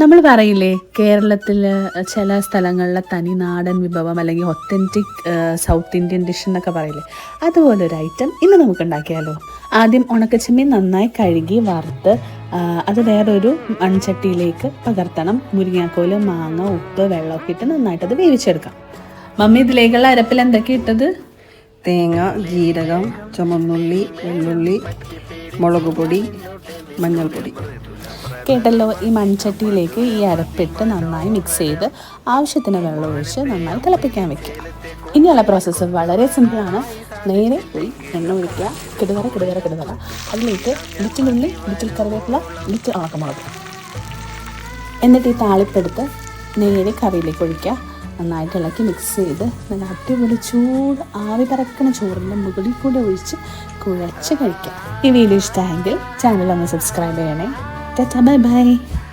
നമ്മൾ പറയില്ലേ കേരളത്തിൽ ചില സ്ഥലങ്ങളിലെ തനി നാടൻ വിഭവം അല്ലെങ്കിൽ ഒത്തൻറ്റിക് സൗത്ത് ഇന്ത്യൻ ഡിഷ് എന്നൊക്കെ പറയില്ലേ, അതുപോലൊരു ഐറ്റം ഇന്ന് നമുക്ക് ഉണ്ടാക്കിയാലോ. ആദ്യം ഉണക്കച്ചെമ്മീൻ നന്നായി കഴുകി വറുത്ത് അത് വേറൊരു മൺചട്ടിയിലേക്ക് പകർത്തണം. മുരിങ്ങാക്കോല്, മാങ്ങ, ഉപ്പ്, വെള്ളമൊക്കെ ഇട്ട് നന്നായിട്ടത് വേവിച്ചെടുക്കാം. മമ്മി ഇതിലേക്കുള്ള അരപ്പിൽ എന്തൊക്കെ ഇട്ടത്? തേങ്ങ, ജീരകം, ചുമന്നുള്ളി, വെള്ളുള്ളി, മുളക് പൊടി, മഞ്ഞൾപ്പൊടി. കേട്ടല്ലോ. ഈ മൺചട്ടിയിലേക്ക് ഈ അരപ്പിട്ട് നന്നായി മിക്സ് ചെയ്ത് ആവശ്യത്തിന് വെള്ളം ഒഴിച്ച് നന്നായി തിളപ്പിക്കാൻ വെക്കുക. ഇനിയുള്ള പ്രോസസ്സ് വളരെ സിമ്പിളാണ്. നേരെ പോയി എണ്ണ ഒഴിക്കുക, കിടുവറ. അതിലേക്ക് ലിറ്റിലുള്ളി, ലിറ്റിൽ കറിവേപ്പില, ലിറ്റിൽ ഉണക്കമുളക്. എന്നിട്ട് ഈ താളിപ്പെടുത്ത് നേരെ കറിയിലേക്ക് ഒഴിക്കുക. നന്നായിട്ട് ഇളക്കി മിക്സ് ചെയ്ത് നല്ല അടിപൊളി ചൂട് ആവി പറക്കുന്ന ചോറിൻ്റെ മുകളിൽ കൂടെ ഒഴിച്ച് കുഴച്ച് കഴിക്കാം. ഈ വീഡിയോ ഇഷ്ടമായെങ്കിൽ ചാനൽ ഒന്ന് സബ്സ്ക്രൈബ് ചെയ്യണേ. Bye bye.